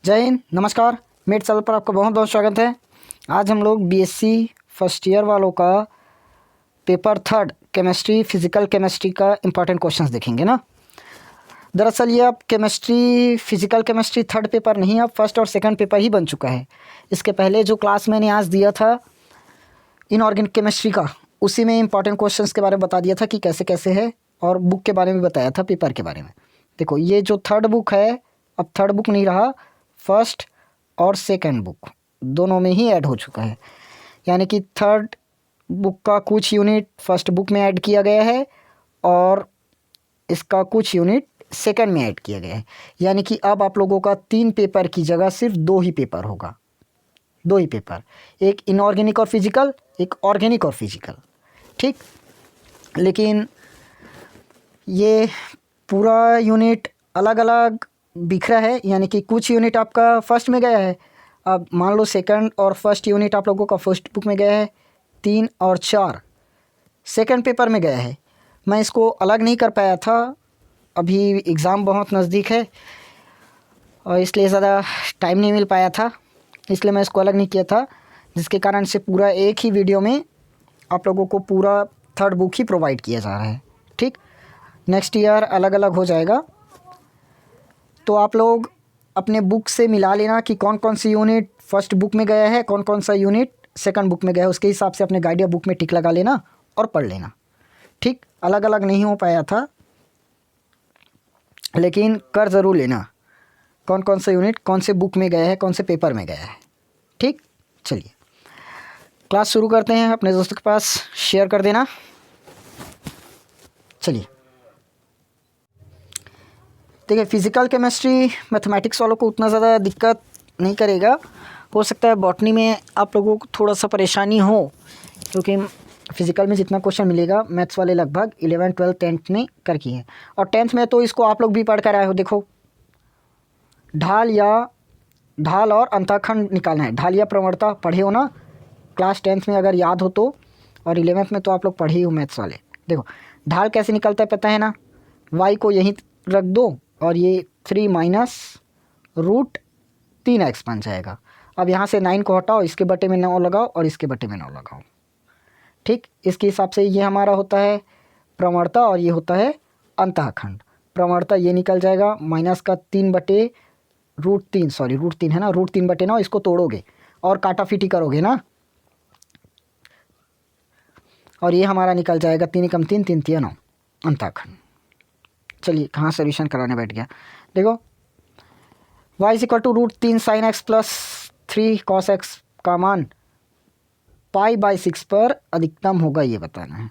जय हिंद, नमस्कार। Met channel पर आपका बहुत बहुत स्वागत है। आज हम लोग बीएससी फर्स्ट ईयर वालों का paper third chemistry physical chemistry का इम्पॉर्टेंट क्वेश्चंस देखेंगे ना। दरअसल ये अब chemistry physical chemistry third paper नहीं, अब फर्स्ट और सेकंड पेपर ही बन चुका है। इसके पहले जो क्लास मैंने आज दिया था इनऑर्गेनिक केमिस्ट्री का, उसी में इम्पॉर्टेंट क्वेश्चंस के बारे में बता दिया था कि कैसे कैसे है, और बुक के बारे में बताया था, पेपर के बारे में। देखो, ये जो थर्ड बुक है, अब थर्ड बुक नहीं रहा, फर्स्ट और सेकंड बुक दोनों में ही ऐड हो चुका है। यानी कि थर्ड बुक का कुछ यूनिट फर्स्ट बुक में ऐड किया गया है और इसका कुछ यूनिट सेकंड में ऐड किया गया है। यानी कि अब आप लोगों का 3 पेपर की जगह सिर्फ 2 ही पेपर होगा, 2 ही पेपर, एक इनऑर्गेनिक और फिजिकल, एक ऑर्गेनिक और फिजिकल। ठीक, लेकिन ये पूरा यूनिट अलग अलग बिखरा है। यानी कि कुछ यूनिट आपका फर्स्ट में गया है, अब मान लो सेकंड और फर्स्ट यूनिट आप लोगों का फर्स्ट बुक में गया है, 3 और 4 सेकंड पेपर में गया है। मैं इसको अलग नहीं कर पाया था, अभी एग्ज़ाम बहुत नज़दीक है और इसलिए ज़्यादा टाइम नहीं मिल पाया था, इसलिए मैं इसको अलग नहीं किया था, जिसके कारण से पूरा एक ही वीडियो में आप लोगों को पूरा थर्ड बुक ही प्रोवाइड किया जा रहा है। ठीक, नेक्स्ट ईयर अलग अलग हो जाएगा, तो आप लोग अपने बुक से मिला लेना कि कौन कौन सी यूनिट फर्स्ट बुक में गया है, कौन कौन सा यूनिट सेकंड बुक में गया है। उसके हिसाब से अपने गाइड या बुक में टिक लगा लेना और पढ़ लेना। ठीक, अलग अलग नहीं हो पाया था, लेकिन कर ज़रूर लेना कौन कौन सा यूनिट कौन से बुक में गया है, कौन से पेपर में गया है। ठीक, चलिए क्लास शुरू करते हैं। अपने दोस्तों के पास शेयर कर देना। चलिए, देखिए, फिज़िकल केमिस्ट्री मैथमेटिक्स वालों को उतना ज़्यादा दिक्कत नहीं करेगा। हो सकता है बॉटनी में आप लोगों को थोड़ा सा परेशानी हो, क्योंकि फिज़िकल में जितना क्वेश्चन मिलेगा मैथ्स वाले लगभग 11th 12th 10th में करके हैं, और 10th में तो इसको आप लोग भी पढ़ कर आए हो। देखो, ढाल और अंतःखंड निकालना है, ढाल या प्रवणता पढ़े हो ना क्लास 10th में, अगर याद हो तो, और 11th में तो आप लोग पढ़े ही हो मैथ्स वाले। देखो, ढाल कैसे निकलता है पता है ना, y को यहीं रख दो और ये 3 माइनस रूट 3x बन जाएगा। अब यहाँ से 9 को हटाओ, इसके बटे में 9 लगाओ और इसके बटे में 9 लगाओ। ठीक, इसके हिसाब से ये हमारा होता है प्रवणता और ये होता है अंतःखंड। प्रवणता ये निकल जाएगा माइनस का 3 बटे रूट 3, सॉरी रूट 3 है ना, रूट 3 बटे 9, इसको तोड़ोगे और काटाफीटी करोगे ना, और ये हमारा निकल जाएगा 3 एकम 3, 3 तिया 9 अंतःखंड। चलिए, कहाँ सोल्यूशन कराने बैठ गया। देखो, y is equal to root 3 sine x plus 3 cos x का मान π/6 पर अधिकतम होगा, ये बताना है।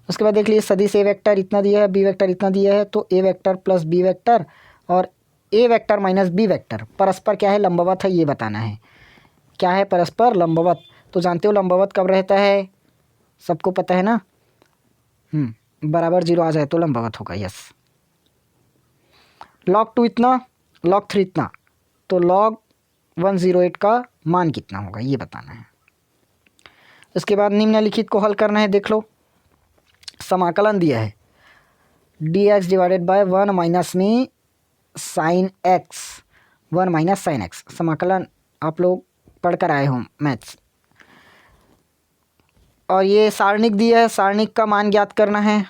उसके बाद देख लीजिए, सदिश ए वेक्टर इतना दिया है, बी वेक्टर इतना दिया है, तो ए वेक्टर प्लस बी वेक्टर और ए वेक्टर माइनस बी वेक्टर परस्पर क्या है, लंबवत है, ये बताना है। क्या है परस्पर लंबवत, तो जानते हो लंबवत कब रहता है, सबको पता है ना। बराबर 0 आ जाए तो लंबवत होगा। यस, log 2 इतना, log 3 इतना, तो log 108 का मान कितना होगा, ये बताना है। उसके बाद निम्नलिखित को हल करना है। देख लो, समाकलन दिया है dx डिवाइडेड बाय 1 माइनस में sine x, 1 minus sine x. समाकलन आप लोग पढ़ कर आए हो मैथ्स, और ये सारणिक दिया है, सारणिक का मान ज्ञात करना है।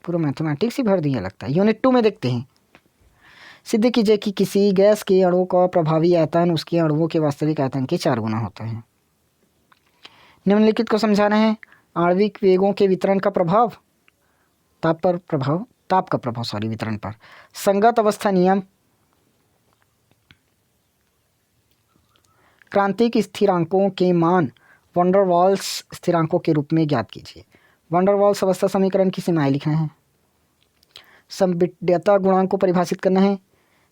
पूरा मैथमेटिक्स ही भर दिया लगता है। यूनिट 2 में देखते हैं, सिद्ध कीजिए कि किसी गैस के अणु का प्रभावी आयतन उसके अणुओं के वास्तविक आयतन के 4 गुना होता है। निम्नलिखित को समझाना है। आणविक वेगों के वितरण का प्रभाव, ताप का प्रभाव वितरण पर, संगत अवस्था नियम, क्रांतिक स्थिरांकों के मान वैन डर वाल्स स्थिरांकों के रूप में ज्ञात कीजिए। वैन डर वाल्स अवस्था समीकरण की सीमाएं लिखना है। संविड्यता गुणांक को परिभाषित करना है।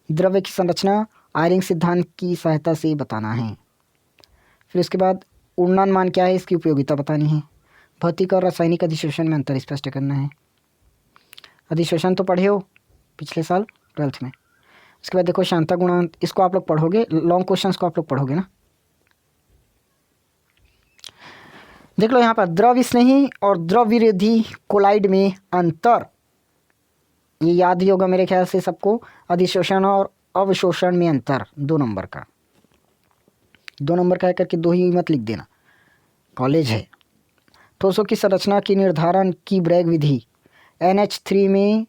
द्रव्य की संरचना आयरिंग सिद्धांत की सहायता से बताना है। फिर उसके बाद उड़नान मान क्या है, इसकी उपयोगिता बतानी है। भौतिक और रासायनिक अधिशोषण में अंतर स्पष्ट करना है। अधिशोषण तो पढ़े हो पिछले साल 12th में। उसके बाद देखो, शांता गुणांक, इसको आप लोग पढ़ोगे, लॉन्ग क्वेश्चंस को आप लोग पढ़ोगे ना। देख लो यहाँ पर द्रव स्नेही और द्रव विरोधी कोलाइड में अंतर, ये याद ही होगा मेरे ख्याल से सबको। अधिशोषण और अवशोषण में अंतर 2 नंबर का, 2 नंबर का है करके 2 ही मत लिख देना, कॉलेज है। ठोसों की संरचना की निर्धारण की ब्रैग विधि। NH3 में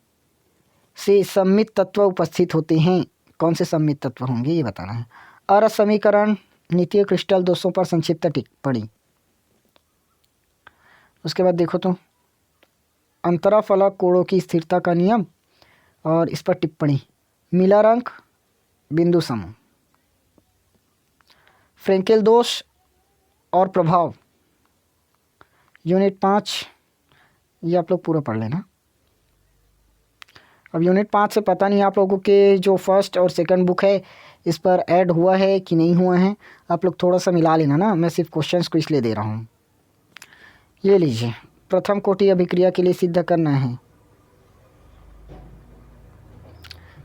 से सममित तत्व उपस्थित होते हैं। कौन से सममित तत्व होंगे ये बताना है। अरस समीकरण, नित्य क्रिस्टल दोषों पर संक्षिप्त टिप्पणी। उसके बाद देखो तो अंतराफलक कोणों की स्थिरता का नियम और इस पर टिप्पणी। मिलर अंक, बिंदु समूह, फ्रेंकेल दोष और प्रभाव, यूनिट 5। ये आप लोग पूरा पढ़ लेना। अब यूनिट 5 से पता नहीं आप लोगों के जो फर्स्ट और सेकंड बुक है इस पर ऐड हुआ है कि नहीं हुआ है, आप लोग थोड़ा सा मिला लेना ना, मैं सिर्फ क्वेश्चंस को इसलिए दे रहा हूँ। ये लीजिए, प्रथम कोटि अभिक्रिया के लिए सिद्ध करना है।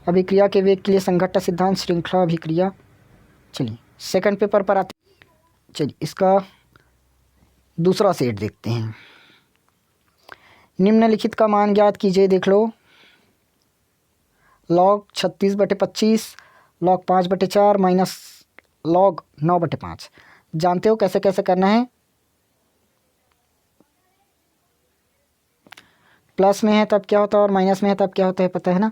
अभिक्रिया के वेग के लिए संघट्ट सिद्धांत, श्रृंखला अभिक्रिया। चलिए सेकंड पेपर पर आते। चलिए इसका दूसरा सेट देखते हैं। निम्नलिखित का मान ज्ञात कीजिए। देख लो, log 36/25, log 5/4 माइनस log 9/5। जानते हो कैसे कैसे करना है। प्लस में है तब क्या होता है और माइनस में है तब क्या होता है पता है ना।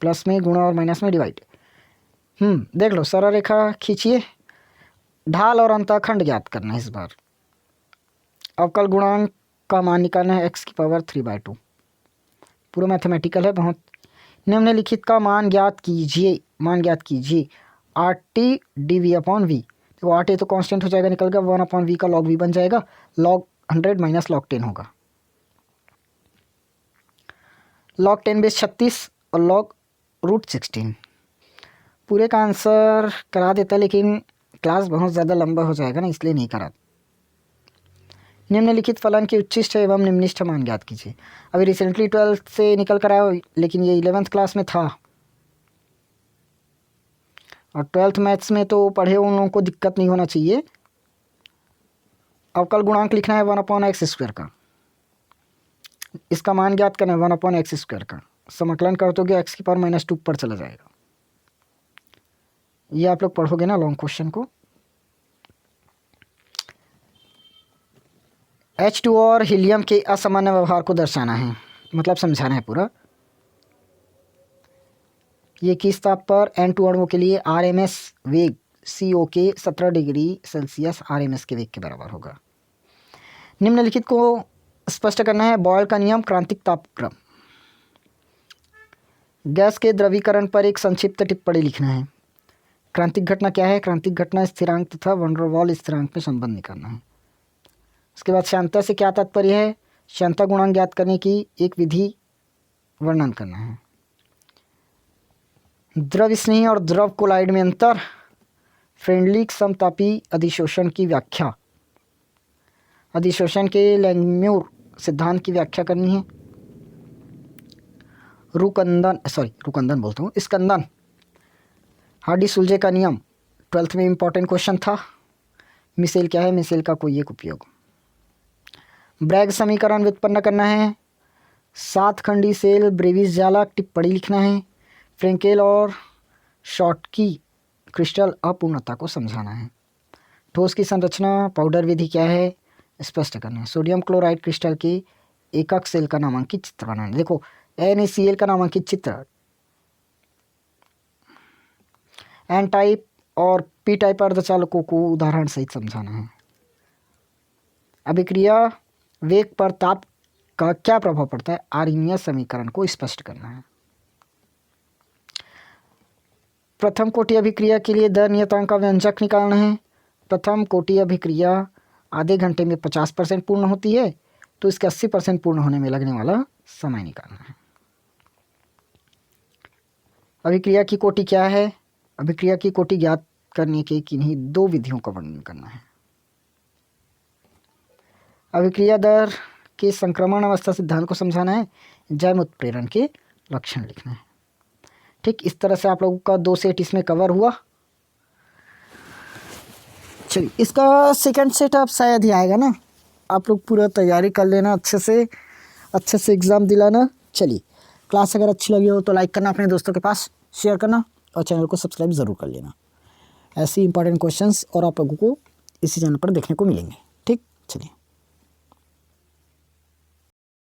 प्लस में गुणा और माइनस में डिवाइड। देख लो, सरल रेखा खींचिए। ढाल और अंतःखंड ज्ञात करना है इस बार। अवकल गुणांक का मान निकालना है x⁻3/2। पूरा मैथमेटिकल है बहुत। निम्नलिखित का मान ज्ञात कीजिए। मान ज्ञात कीजिए RT dV/V। तो RT तो कांस्टेंट हो जाएगा, निकल गया 1/V का log V बन जाएगा। log 100 माइनस log 10 होगा। log 10⁻36 और log √16। पूरे का आंसर करा देता लेकिन क्लास बहुत ज़्यादा लंबा हो जाएगा ना, इसलिए नहीं करा। निम्नलिखित फलन के उच्चिष्ट एवं निम्निष्ठ मान ज्ञात कीजिए। अभी रिसेंटली 12th से निकल कर आया लेकिन ये 11th क्लास में था और 12th मैथ्स में तो पढ़े उन लोगों को दिक्कत नहीं होना चाहिए। अवकल गुणांक लिखना है 1/x² का। इसका मान ज्ञात करना है 1/x² का। समाकलन कर दोगे x⁻2 पर चला जाएगा। ये आप लोग पढ़ोगे ना लॉन्ग क्वेश्चन को। H2 और हीलियम के असामान्य व्यवहार को दर्शाना है, मतलब समझाना है पूरा। ये किस ताप पर N2 अणुओं के लिए RMS वेग CO के 17 डिग्री सेल्सियस RMS के वेग के बराबर होगा। निम्नलिखित को स्पष्ट करना है। बॉयल का नियम, क्रांतिक तापक्रम। गैस के द्रवीकरण पर एक संक्षिप्त टिप्पणी लिखना है। क्रांतिक घटना क्या है। क्रांतिक घटना स्थिरांक तथा वैन डर वाल स्थिरांक में संबंध निकालना है। उसके बाद श्यानता से क्या तात्पर्य है। श्यानता गुणांक ज्ञात करने की एक विधि वर्णन करना है। द्रव स्नेही और द्रव कोलाइड में अंतर। फ्रेंडली समतापी अधिशोषण की व्याख्या। अधिशोषण के लैंगम्यूर सिद्धांत की व्याख्या करनी है। रुकंदन बोलता हूँ, स्कंदन। हार्डी-सुलजे का नियम 12th में इम्पॉर्टेंट क्वेश्चन था। मिसेल क्या है, मिसेल का कोई एक उपयोग। ब्रैग समीकरण व्युत्पन्न करना है। 7 खंडी सेल ब्रेविस जालक टिप्पणी लिखना है। फ्रेंकेल और शॉटकी क्रिस्टल अपूर्णता को समझाना है। ठोस की संरचना, पाउडर विधि क्या है स्पष्ट करना है। सोडियम क्लोराइड क्रिस्टल के एकक सेल का नामांकित चित्र बनाना है। देखो NaCl का नामांकित चित्र N टाइप और P टाइप अर्धचालकों को उदाहरण सहित समझाना है। अभिक्रिया वेग पर ताप का क्या प्रभाव पड़ता है, आर्नियस समीकरण को स्पष्ट करना है। प्रथम कोटि अभिक्रिया के लिए दर नियतांक का व्यंजक निकालना है। प्रथम कोटि अभिक्रिया आधे घंटे में 50% पूर्ण होती है, तो इसके 80% पूर्ण होने में लगने वाला समय निकालना है। अभिक्रिया की कोटि क्या है। अभिक्रिया की कोटि ज्ञात करने के किन्हीं 2 विधियों का वर्णन करना है। अभिक्रिया दर के संक्रमण अवस्था सिद्धांत को समझाना है। जैव उत्प्रेरण के लक्षण लिखना है। ठीक, इस तरह से आप लोगों का 2 सेट इसमें कवर हुआ। चलिए इसका सेकंड सेट अब शायद ही आएगा ना, आप लोग पूरा तैयारी कर लेना अच्छे से अच्छे से एग्ज़ाम दिलाना। चलिए, क्लास अगर अच्छी लगी हो तो लाइक करना, अपने दोस्तों के पास शेयर करना और चैनल को सब्सक्राइब ज़रूर कर लेना। ऐसे इंपॉर्टेंट क्वेश्चंस और आप लोगों को इसी चैनल पर देखने को मिलेंगे।